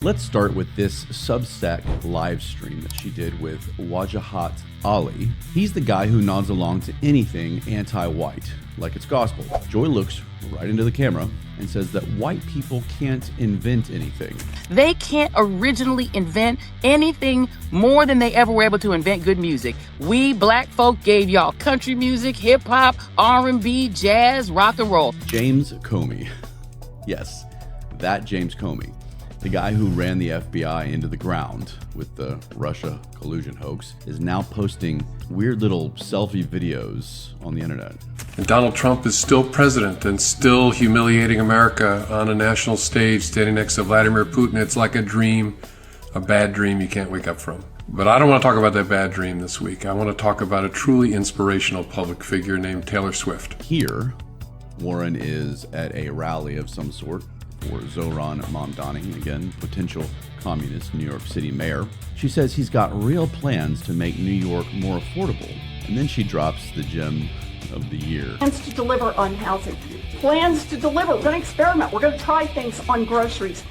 Let's start with this Substack live stream that she did with Wajahat Ali. He's the guy who nods along to anything anti-white, like it's gospel. Joy looks right into the camera and says that white people can't invent anything. They can't originally invent anything more than they ever were able to invent good music. We black folk gave y'all country music, hip hop, R&B, jazz, rock and roll. James Comey. Yes, that James Comey. The guy who ran the FBI into the ground with the Russia collusion hoax is now posting weird little selfie videos on the internet. And Donald Trump is still president and still humiliating America on a national stage, standing next to Vladimir Putin. It's like a dream, a bad dream you can't wake up from. But I don't want to talk about that bad dream this week. I want to talk about a truly inspirational public figure named Taylor Swift. Here, Warren is at a rally of some sort for Zohran Mamdani, again, potential communist New York City mayor. She says he's got real plans to make New York more affordable. And then she drops the gem of the year. Plans to deliver on housing. Plans to deliver. We're going to experiment. We're going to try things on groceries.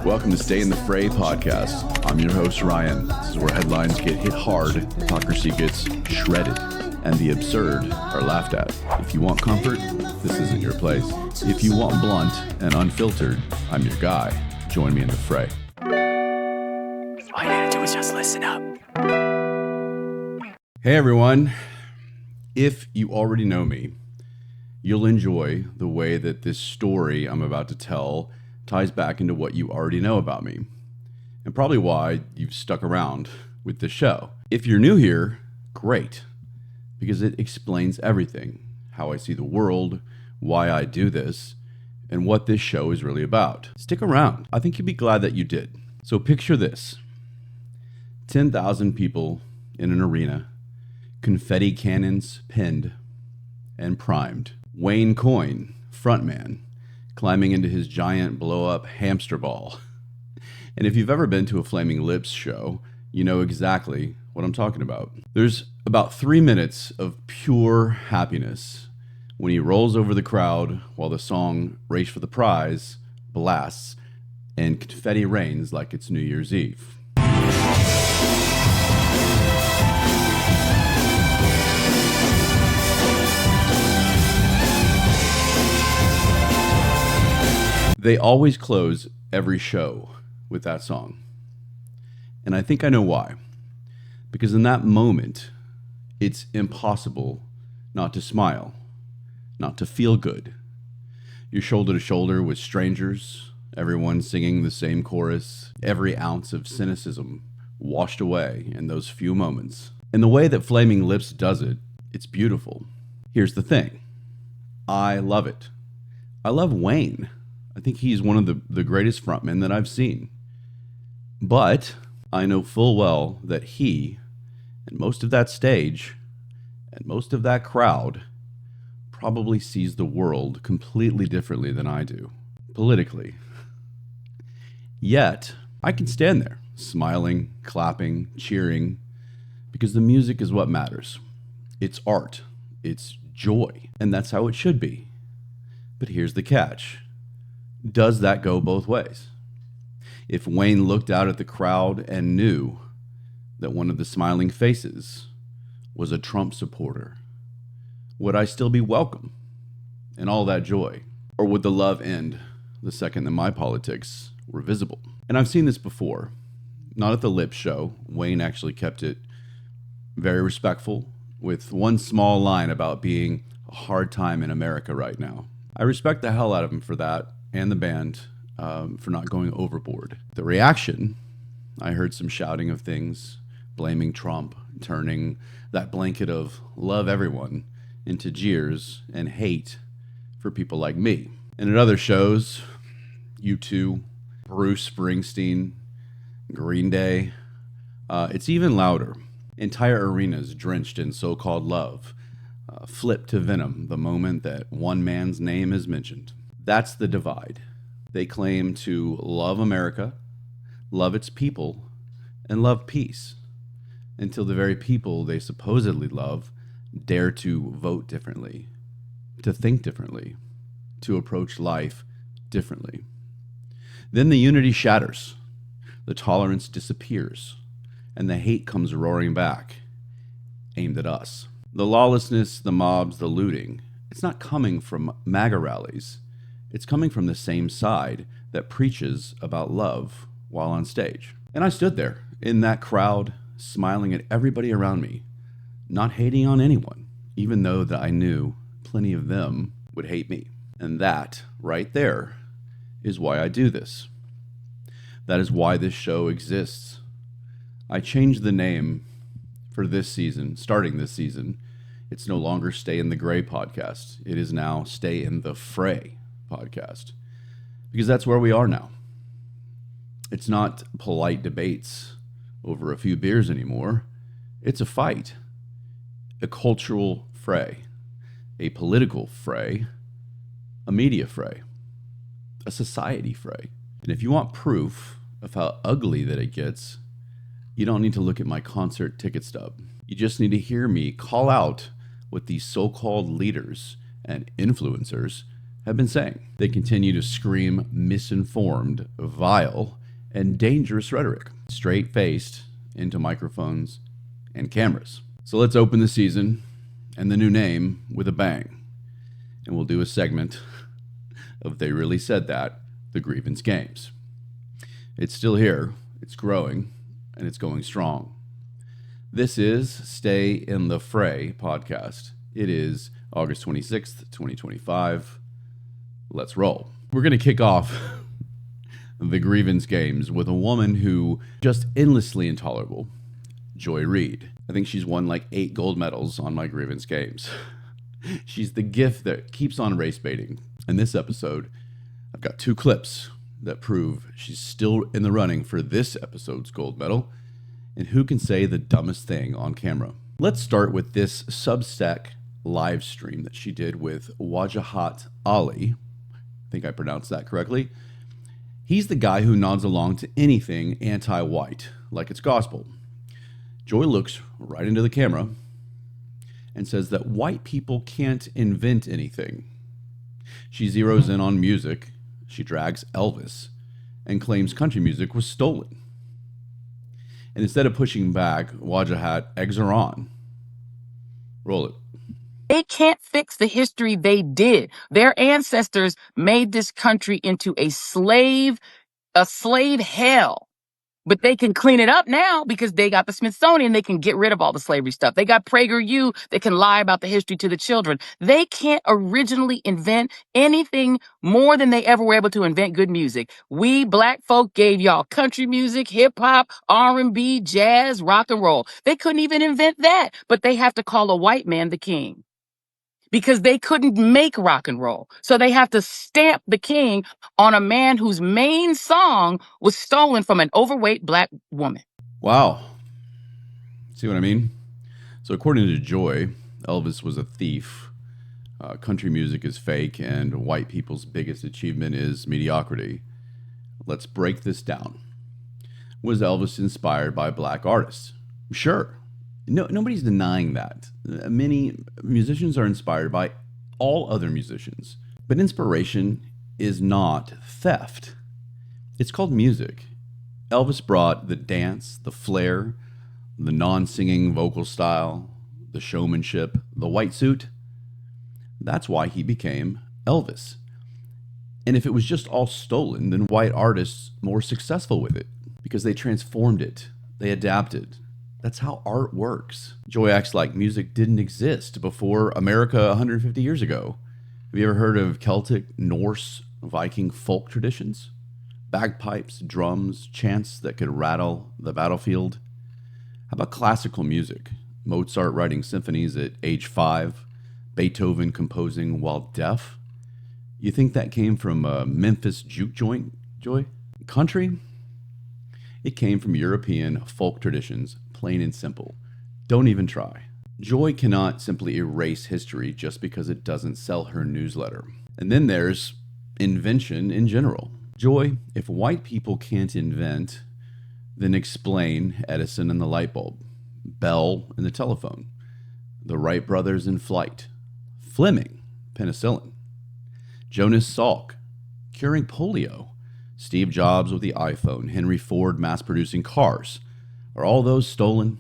Welcome to Stay in the Fray podcast. I'm your host, Ryan. This is where headlines get hit hard, hypocrisy gets shredded, and the absurd are laughed at. If you want comfort, this isn't your place. If you want blunt and unfiltered, I'm your guy. Join me in the fray. All you gotta do is just listen up. Hey everyone. If you already know me, you'll enjoy the way that this story I'm about to tell ties back into what you already know about me, and probably why you've stuck around with the show. If you're new here, great, because it explains everything, how I see the world, why I do this, and what this show is really about. Stick around. I think you'd be glad that you did. So picture this. 10,000 people in an arena, confetti cannons pinned and primed. Wayne Coyne, frontman, climbing into his giant blow-up hamster ball. And if you've ever been to a Flaming Lips show, you know exactly what I'm talking about. There's about 3 minutes of pure happiness when he rolls over the crowd while the song Race for the Prize blasts and confetti rains like it's New Year's Eve. They always close every show with that song. And I think I know why. Because in that moment, it's impossible not to smile, not to feel good. You're shoulder to shoulder with strangers, everyone singing the same chorus, every ounce of cynicism washed away in those few moments. And the way that Flaming Lips does it, it's beautiful. Here's the thing. I love it. I love Wayne. I think he's one of the greatest frontmen that I've seen. But I know full well that he, and most of that stage, and most of that crowd, probably sees the world completely differently than I do, politically. Yet, I can stand there, smiling, clapping, cheering, because the music is what matters. It's art. It's joy. And that's how it should be. But here's the catch. Does that go both ways? If Wayne looked out at the crowd and knew that one of the smiling faces was a Trump supporter, would I still be welcome and all that joy? Or would the love end the second that my politics were visible? And I've seen this before. Not at the Lip show. Wayne actually kept it very respectful, with one small line about being a hard time in America right now. I respect the hell out of him for that, and the band for not going overboard. The reaction, I heard some shouting of things, blaming Trump, turning that blanket of love everyone into jeers and hate for people like me. And at other shows, U2, Bruce Springsteen, Green Day, it's even louder. Entire arenas drenched in so-called love, flip to venom the moment that one man's name is mentioned. That's the divide. They claim to love America, love its people, and love peace, until the very people they supposedly love dare to vote differently to think differently, to approach life differently. Then the unity shatters, the tolerance disappears, and the hate comes roaring back, aimed at us. The lawlessness, the mobs, the looting, it's not coming from MAGA rallies. It's coming from the same side that preaches about love while on stage. And I stood there in that crowd, smiling at everybody around me, not hating on anyone, even though that I knew plenty of them would hate me. And that, right there, is why I do this. That is why this show exists. I changed the name for this season, starting this season. It's no longer Stay in the Gray podcast. It is now Stay in the Fray podcast. Because that's where we are now. It's not polite debates over a few beers anymore. It's a fight. A cultural fray. A political fray. A media fray. A society fray. And if you want proof of how ugly that it gets, you don't need to look at my concert ticket stub. You just need to hear me call out what these so-called leaders and influencers have been saying. They continue to scream misinformed, vile, and dangerous rhetoric, straight-faced into microphones and cameras. So let's open the season and the new name with a bang. And we'll do a segment of They Really Said That, the Grievance Games. It's still here, it's growing, and it's going strong. This is Stay in the Fray podcast. It is August 26th, 2025. Let's roll. We're going to kick off the Grievance Games with a woman who just endlessly intolerable, Joy Reid. I think she's won like 8 gold medals on my Grievance Games. She's the gift that keeps on race baiting. In this episode, I've got 2 clips that prove she's still in the running for this episode's gold medal. And who can say the dumbest thing on camera? Let's start with this Substack live stream that she did with Wajahat Ali. I think I pronounced that correctly. He's the guy who nods along to anything anti-white, like it's gospel. Joy looks right into the camera and says that white people can't invent anything. She zeroes in on music. She drags Elvis and claims country music was stolen. And instead of pushing back, Wajahat eggs her on. Roll it. They can't fix the history they did. Their ancestors made this country into a slave hell. But they can clean it up now because they got the Smithsonian. They can get rid of all the slavery stuff. They got PragerU. They can lie about the history to the children. They can't originally invent anything more than they ever were able to invent good music. We black folk gave y'all country music, hip hop, R&B, jazz, rock and roll. They couldn't even invent that, but they have to call a white man the king. Because they couldn't make rock and roll. So they have to stamp the king on a man whose main song was stolen from an overweight black woman. Wow. See what I mean? So according to Joy, Elvis was a thief. Country music is fake, and white people's biggest achievement is mediocrity. Let's break this down. Was Elvis inspired by black artists? Sure. No, nobody's denying that. Many musicians are inspired by all other musicians. But inspiration is not theft. It's called music. Elvis brought the dance, the flair, the non-singing vocal style, the showmanship, the white suit. That's why he became Elvis. And if it was just all stolen, then white artists more successful with it because they transformed it, they adapted. That's how art works. Joy acts like music didn't exist before America 150 years ago. Have you ever heard of Celtic, Norse, Viking folk traditions? Bagpipes, drums, chants that could rattle the battlefield? How about classical music? Mozart writing symphonies at age 5, Beethoven composing while deaf? You think that came from a Memphis juke joint, Joy? Country? It came from European folk traditions, plain and simple. Don't even try. Joy cannot simply erase history just because it doesn't sell her newsletter. And then there's invention in general. Joy, if white people can't invent, then explain Edison and the light bulb, Bell and the telephone, the Wright brothers in flight, Fleming, penicillin. Jonas Salk, curing polio. Steve Jobs with the iPhone. Henry Ford mass-producing cars. Are all those stolen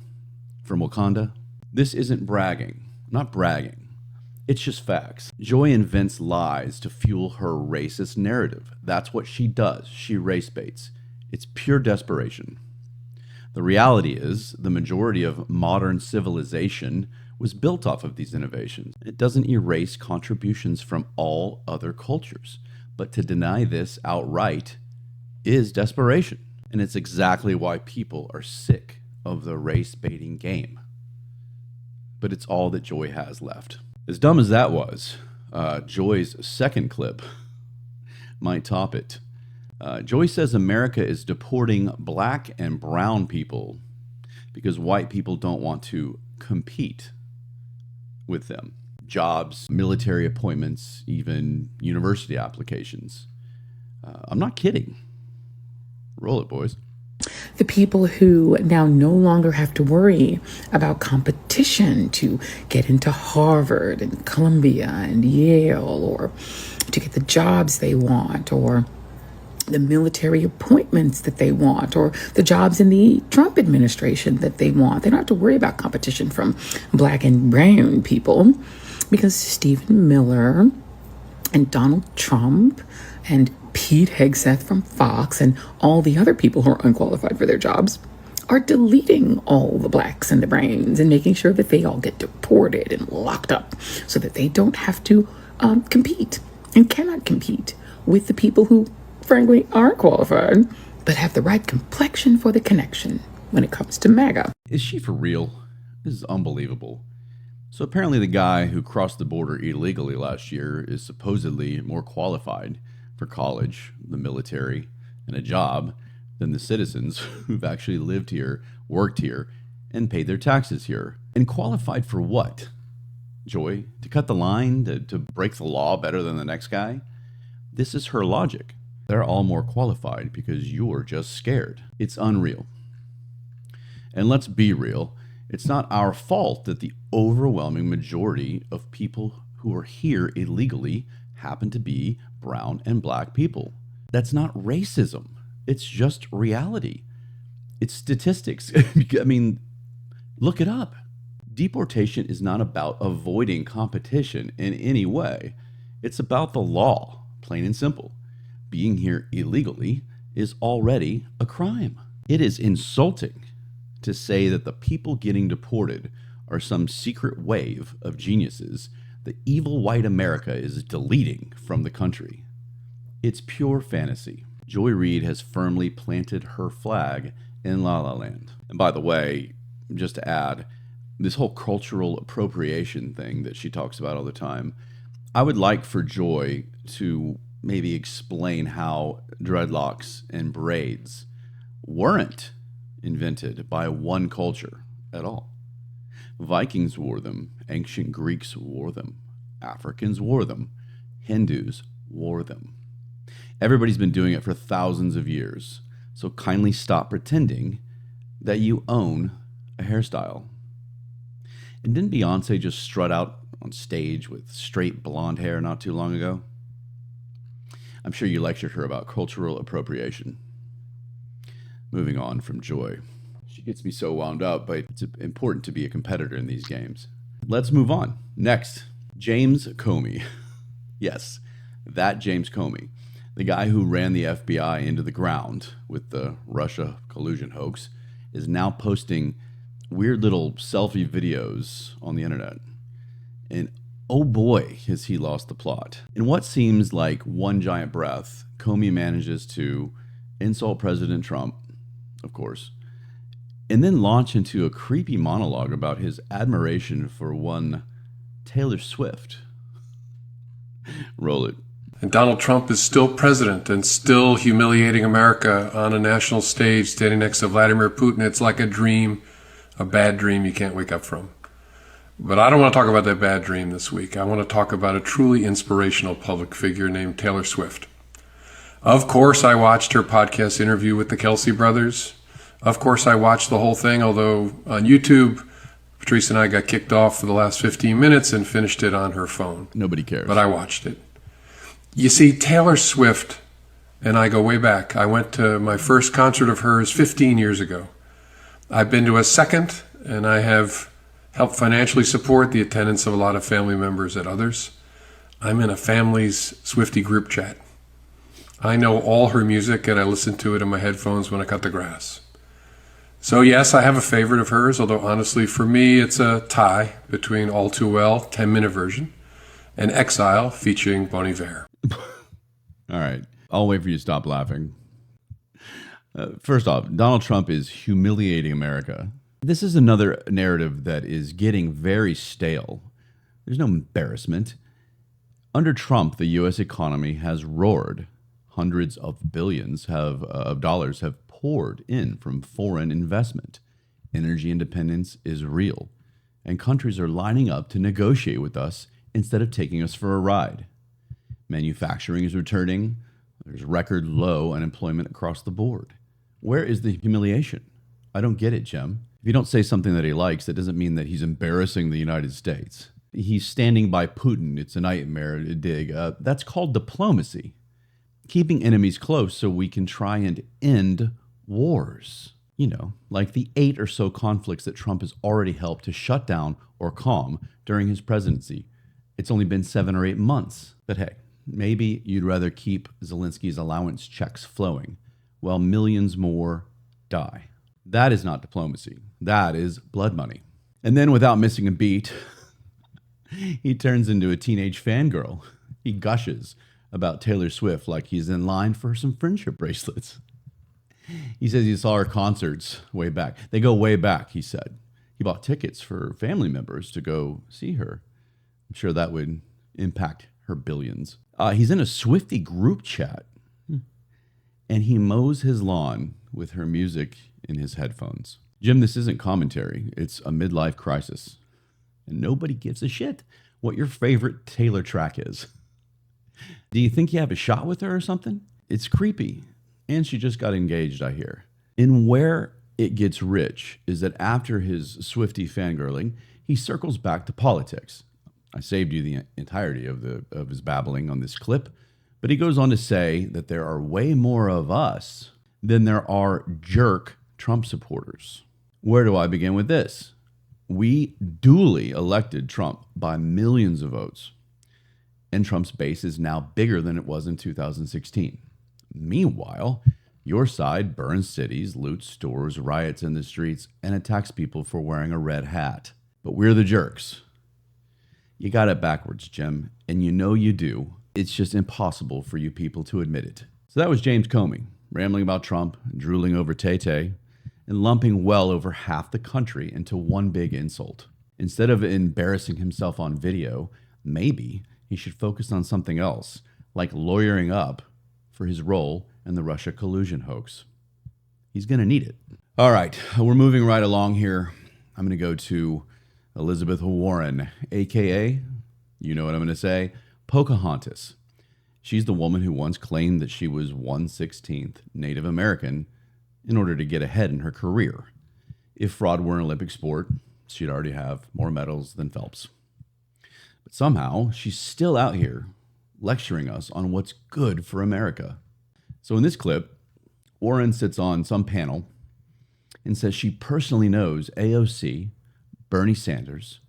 from Wakanda? This isn't bragging. I'm not bragging. It's just facts. Joy invents lies to fuel her racist narrative. That's what she does. She race baits. It's pure desperation. The reality is, the majority of modern civilization was built off of these innovations. It doesn't erase contributions from all other cultures, but to deny this outright is desperation. And it's exactly why people are sick of the race-baiting game. But it's all that Joy has left. As dumb as that was, Joy's second clip might top it. Joy says America is deporting black and brown people because white people don't want to compete with them. Jobs, military appointments, even university applications. I'm not kidding. Roll it, boys. The people who now no longer have to worry about competition to get into Harvard and Columbia and Yale, or to get the jobs they want, or the military appointments that they want, or the jobs in the Trump administration that they want. They don't have to worry about competition from black and brown people because Stephen Miller and Donald Trump and Pete Hegseth from Fox and all the other people who are unqualified for their jobs are deleting all the blacks and the browns and making sure that they all get deported and locked up so that they don't have to compete and cannot compete with the people who frankly aren't qualified but have the right complexion for the connection when it comes to MAGA. Is she for real? This is unbelievable. So apparently the guy who crossed the border illegally last year is supposedly more qualified for college, the military, and a job than the citizens who've actually lived here, worked here, and paid their taxes here. And qualified for what? Joy? To cut the line? To break the law better than the next guy? This is her logic. They're all more qualified because you're just scared. It's unreal. And let's be real. It's not our fault that the overwhelming majority of people who are here illegally happen to be brown and black people. That's not racism. It's just reality. It's statistics. I mean, look it up. Deportation is not about avoiding competition in any way. It's about the law, plain and simple. Being here illegally is already a crime. It is insulting to say that the people getting deported are some secret wave of geniuses that evil white America is deleting from the country. It's pure fantasy. Joy Reid has firmly planted her flag in La La Land. And by the way, just to add, this whole cultural appropriation thing that she talks about all the time, I would like for Joy to maybe explain how dreadlocks and braids weren't invented by one culture at all. Vikings wore them, ancient Greeks wore them, Africans wore them, Hindus wore them. Everybody's been doing it for thousands of years, so kindly stop pretending that you own a hairstyle. And didn't Beyonce just strut out on stage with straight blonde hair not too long ago? I'm sure you lectured her about cultural appropriation. Moving on from Joy. She gets me so wound up, but it's important to be a competitor in these games. Let's move on. Next, James Comey. Yes, that James Comey. The guy who ran the FBI into the ground with the Russia collusion hoax is now posting weird little selfie videos on the internet. And oh boy, has he lost the plot. In what seems like one giant breath, Comey manages to insult President Trump, of course, and then launch into a creepy monologue about his admiration for one Taylor Swift. Roll it. And Donald Trump is still president and still humiliating America on a national stage, standing next to Vladimir Putin. It's like a dream, a bad dream you can't wake up from. But I don't want to talk about that bad dream this week. I want to talk about a truly inspirational public figure named Taylor Swift. Of course, I watched her podcast interview with the Kelsey brothers. Of course, I watched the whole thing, although on YouTube, Teresa and I got kicked off for the last 15 minutes and finished it on her phone. Nobody cares. But I watched it. You see, Taylor Swift and I go way back. I went to my first concert of hers 15 years ago. I've been to a second, and I have helped financially support the attendance of a lot of family members at others. I'm in a family's Swiftie group chat. I know all her music, and I listen to it in my headphones when I cut the grass. So yes, I have a favorite of hers, although honestly for me it's a tie between All Too Well, 10-minute version, and Exile featuring Bon Iver. All right, I'll wait for you to stop laughing. First off, Donald Trump is humiliating America. This is another narrative that is getting very stale. There's no embarrassment. Under Trump, the U.S. economy has roared. Hundreds of billions of dollars have poured in from foreign investment. Energy independence is real, and countries are lining up to negotiate with us instead of taking us for a ride. Manufacturing is returning. There's record low unemployment across the board. Where is the humiliation? I don't get it, Jim. If you don't say something that he likes, that doesn't mean that he's embarrassing the United States. He's standing by Putin. It's a nightmare to dig. That's called diplomacy. Keeping enemies close so we can try and end wars. You know, like the 8 or so conflicts that Trump has already helped to shut down or calm during his presidency. It's only been 7 or 8 months. But hey, maybe you'd rather keep Zelensky's allowance checks flowing while millions more die. That is not diplomacy. That is blood money. And then without missing a beat, he turns into a teenage fangirl. He gushes about Taylor Swift like he's in line for some friendship bracelets. He says he saw her concerts way back. They go way back, he said. He bought tickets for family members to go see her. I'm sure that would impact her billions. He's in a Swiftie group chat, and he mows his lawn with her music in his headphones. Jim, this isn't commentary. It's a midlife crisis. And nobody gives a shit what your favorite Taylor track is. Do you think you have a shot with her or something? It's creepy. And she just got engaged, I hear. And where it gets rich is that after his Swiftie fangirling, he circles back to politics. I saved you the entirety of his babbling on this clip, but he goes on to say that there are way more of us than there are jerk Trump supporters. Where do I begin with this? We duly elected Trump by millions of votes, and Trump's base is now bigger than it was in 2016. Meanwhile, your side burns cities, loots stores, riots in the streets, and attacks people for wearing a red hat. But we're the jerks. You got it backwards, Jim, and you know you do. It's just impossible for you people to admit it. So that was James Comey, rambling about Trump, drooling over Tay-Tay, and lumping well over half the country into one big insult. Instead of embarrassing himself on video, maybe he should focus on something else, like lawyering up for his role in the Russia collusion hoax. He's going to need it. All right, we're moving right along here. I'm going to go to Elizabeth Warren, a.k.a., you know what I'm going to say, Pocahontas. She's the woman who once claimed that she was 1/16th Native American in order to get ahead in her career. If fraud were an Olympic sport, she'd already have more medals than Phelps. But somehow, she's still out here lecturing us on what's good for America. So in this clip, Warren sits on some panel and says she personally knows AOC, Bernie Sanders,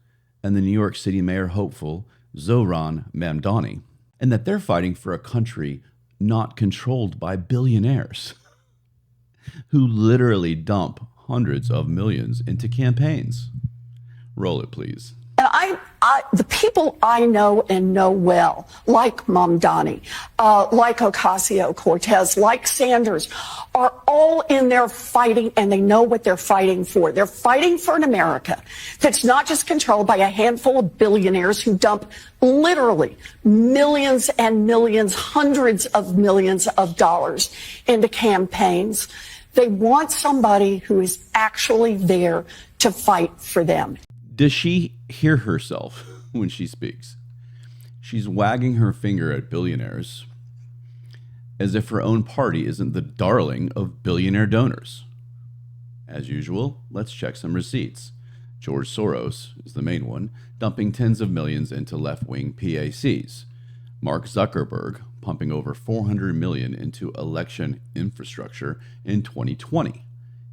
and the New York City mayor hopeful Zohran Mamdani, and that they're fighting for a country not controlled by billionaires who literally dump hundreds of millions into campaigns. Roll it, please. And the people I know and know well, like Mamdani, like Ocasio-Cortez, like Sanders, are all in there fighting, and they know what they're fighting for. They're fighting for an America that's not just controlled by a handful of billionaires who dump literally millions and millions, hundreds of millions of dollars into campaigns. They want somebody who is actually there to fight for them. Does she hear herself when she speaks? She's wagging her finger at billionaires as if her own party isn't the darling of billionaire donors. As usual, let's check some receipts. George Soros is the main one, dumping tens of millions into left-wing PACs. Mark Zuckerberg pumping over $400 million into election infrastructure in 2020.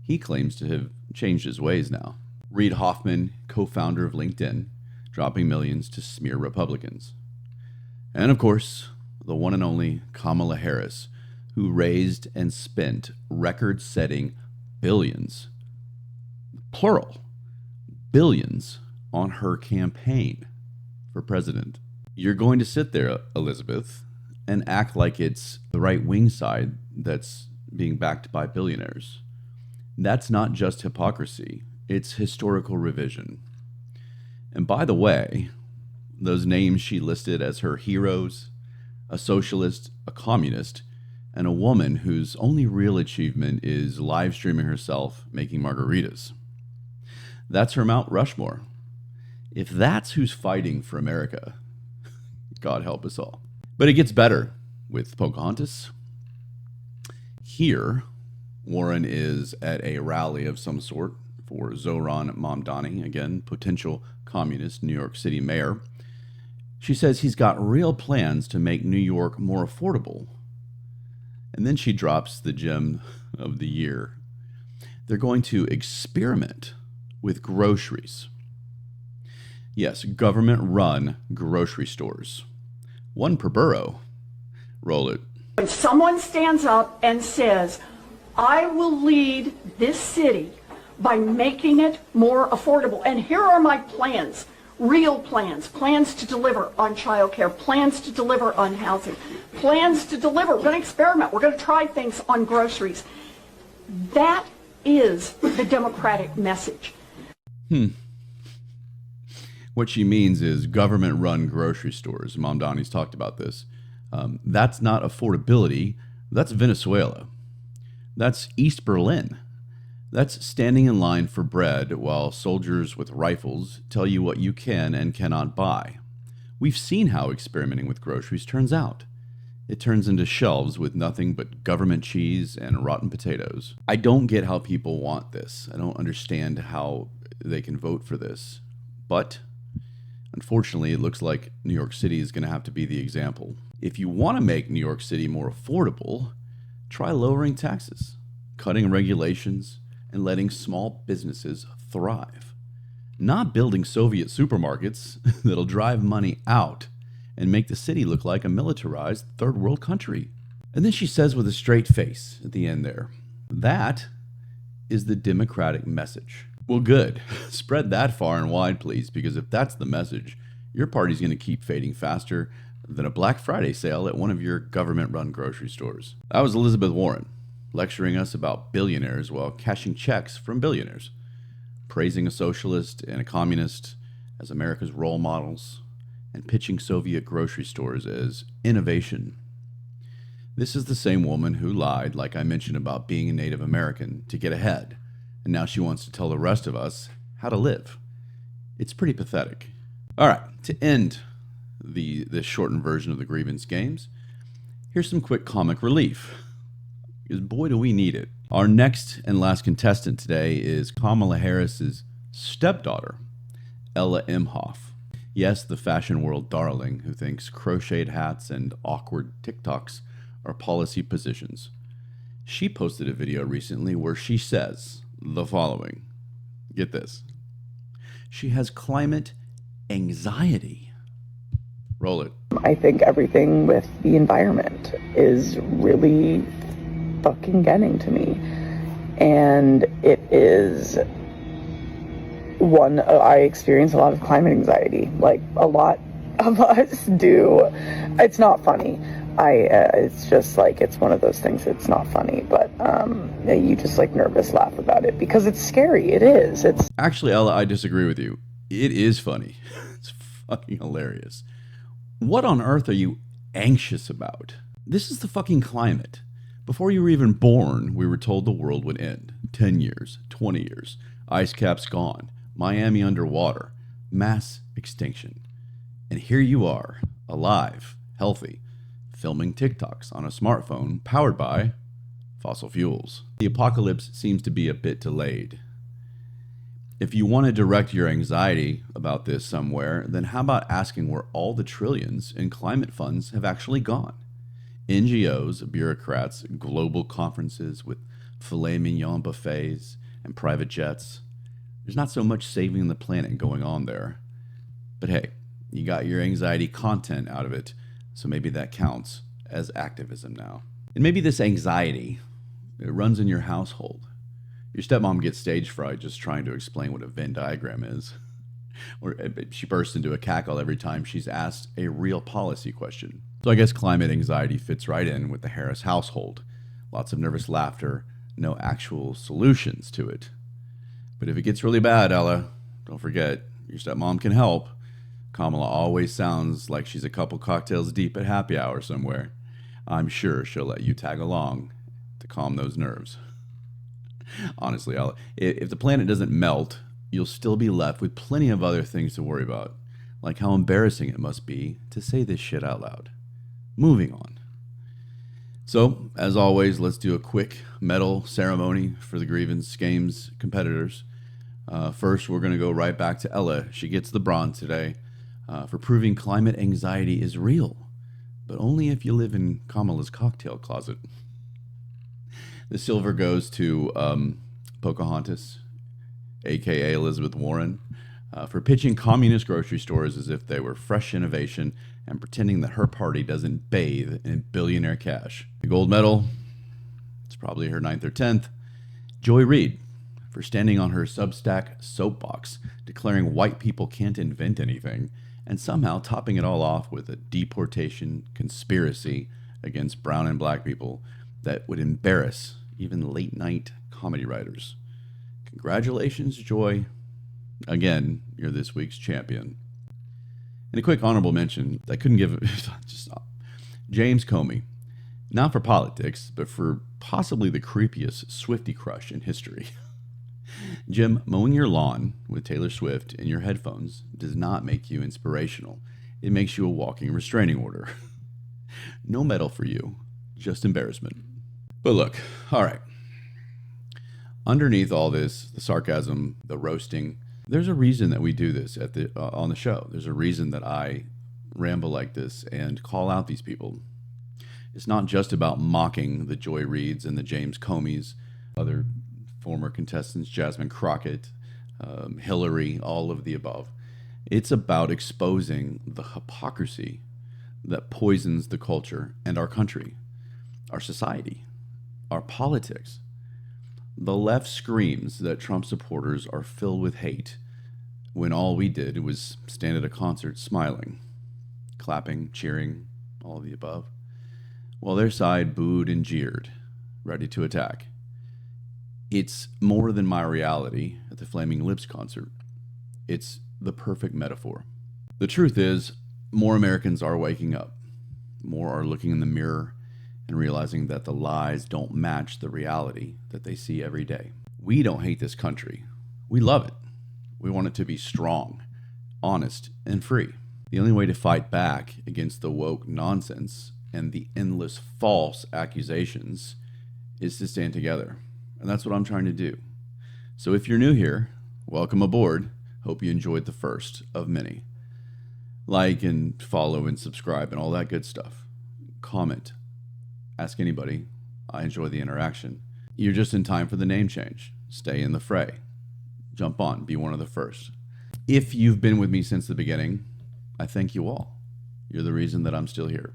He claims to have changed his ways now. Reid Hoffman, co-founder of LinkedIn, dropping millions to smear Republicans. And of course, the one and only Kamala Harris, who raised and spent record-setting billions, plural, billions on her campaign for president. You're going to sit there, Elizabeth, and act like it's the right-wing side that's being backed by billionaires. That's not just hypocrisy, it's historical revision. And by the way, those names she listed as her heroes, a socialist, a communist, and a woman whose only real achievement is live streaming herself making margaritas. That's her Mount Rushmore. If that's who's fighting for America, God help us all. But it gets better with Pocahontas. Here, Warren is at a rally of some sort for Zohran Mamdani, again, potential communist New York City mayor. She says he's got real plans to make New York more affordable. And then she drops the gem of the year. They're going to experiment with groceries. Yes, government-run grocery stores. One per borough. Roll it. When someone stands up and says, I will lead this city by making it more affordable, and here are my plans, real plans, plans to deliver on childcare, plans to deliver on housing, plans to deliver, we're going to experiment, we're going to try things on groceries. That is the Democratic message. What she means is government-run grocery stores. Mamdani's talked about this. That's not affordability. That's Venezuela. That's East Berlin. That's standing in line for bread while soldiers with rifles tell you what you can and cannot buy. We've seen how experimenting with groceries turns out. It turns into shelves with nothing but government cheese and rotten potatoes. I don't get how people want this. I don't understand how they can vote for this. But unfortunately, it looks like New York City is going to have to be the example. If you want to make New York City more affordable, try lowering taxes, cutting regulations, and letting small businesses thrive. Not building Soviet supermarkets that'll drive money out and make the city look like a militarized third world country. And then she says with a straight face at the end there, that is the Democratic message. Well, good. Spread that far and wide, please, because if that's the message, your party's going to keep fading faster than a Black Friday sale at one of your government-run grocery stores. That was Elizabeth Warren, lecturing us about billionaires while cashing checks from billionaires, praising a socialist and a communist as America's role models, and pitching Soviet grocery stores as innovation. This is the same woman who lied, like I mentioned, about being a Native American to get ahead, and now she wants to tell the rest of us how to live. It's pretty pathetic. All right, to end this shortened version of the Grievance Games, here's some quick comic relief, because boy do we need it. Our next and last contestant today is Kamala Harris's stepdaughter, Ella Imhoff. Yes, the fashion world darling who thinks crocheted hats and awkward TikToks are policy positions. She posted a video recently where she says the following. Get this. She has climate anxiety. Roll it. I think everything with the environment is really fucking getting to me. And it is I experience a lot of climate anxiety, like a lot of us do. It's not funny. It's just like, it's one of those things, it's not funny, but you just like nervous laugh about it because it's scary. It is. It's actually, Ella, I disagree with you. It is funny. It's fucking hilarious. What on earth are you anxious about? This is the fucking climate. Before you were even born, we were told the world would end. 10 years, 20 years, ice caps gone, Miami underwater, mass extinction. And here you are, alive, healthy, filming TikToks on a smartphone powered by fossil fuels. The apocalypse seems to be a bit delayed. If you want to direct your anxiety about this somewhere, then how about asking where all the trillions in climate funds have actually gone? NGOs, bureaucrats, global conferences with filet mignon buffets and private jets. There's not so much saving the planet going on there. But hey, you got your anxiety content out of it, so maybe that counts as activism now. And maybe this anxiety, it runs in your household. Your stepmom gets stage fright just trying to explain what a Venn diagram is. Or she bursts into a cackle every time she's asked a real policy question. So I guess climate anxiety fits right in with the Harris household. Lots of nervous laughter, no actual solutions to it. But if it gets really bad, Ella, don't forget, your stepmom can help. Kamala always sounds like she's a couple cocktails deep at happy hour somewhere. I'm sure she'll let you tag along to calm those nerves. Honestly, Ella, if the planet doesn't melt, you'll still be left with plenty of other things to worry about, like how embarrassing it must be to say this shit out loud. Moving on. So, as always, let's do a quick medal ceremony for the Grievance Games competitors. First, we're going to go right back to Ella. She gets the bronze today for proving climate anxiety is real, but only if you live in Kamala's cocktail closet. The silver goes to Pocahontas, a.k.a. Elizabeth Warren, for pitching communist grocery stores as if they were fresh innovation and pretending that her party doesn't bathe in billionaire cash. The gold medal, it's probably her 9th or 10th, Joy Reid, for standing on her Substack soapbox, declaring white people can't invent anything, and somehow topping it all off with a deportation conspiracy against brown and black people that would embarrass even late-night comedy writers. Congratulations, Joy. Again, you're this week's champion. And a quick honorable mention, I couldn't give just James Comey. Not for politics, but for possibly the creepiest Swiftie crush in history. Jim, mowing your lawn with Taylor Swift in your headphones does not make you inspirational. It makes you a walking restraining order. No medal for you, just embarrassment. But look, all right. Underneath all this, the sarcasm, the roasting, there's a reason that we do this on the show. There's a reason that I ramble like this and call out these people. It's not just about mocking the Joy Reids and the James Comeys, other former contestants, Jasmine Crockett, Hillary, all of the above. It's about exposing the hypocrisy that poisons the culture and our country, our society, our politics. The left screams that Trump supporters are filled with hate when all we did was stand at a concert smiling, clapping, cheering, all of the above, while their side booed and jeered, ready to attack. It's more than my reality at the Flaming Lips concert. It's the perfect metaphor. The truth is, more Americans are waking up. More are looking in the mirror and realizing that the lies don't match the reality that they see every day. We don't hate this country. We love it. We want it to be strong, honest, and free. The only way to fight back against the woke nonsense and the endless false accusations is to stand together. And that's what I'm trying to do. So if you're new here, welcome aboard. Hope you enjoyed the first of many. Like and follow and subscribe and all that good stuff. Comment. Ask anybody. I enjoy the interaction. You're just in time for the name change. Stay in the fray. Jump on. Be one of the first. If you've been with me since the beginning, I thank you all. You're the reason that I'm still here.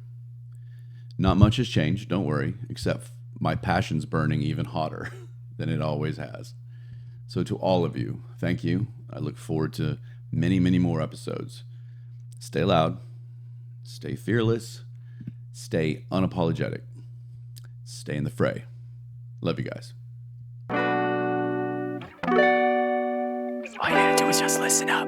Not much has changed, don't worry, except my passion's burning even hotter than it always has. So to all of you, thank you. I look forward to many, many more episodes. Stay loud. Stay fearless. Stay unapologetic. Stay in the fray. Love you guys. All you gotta do is just listen up.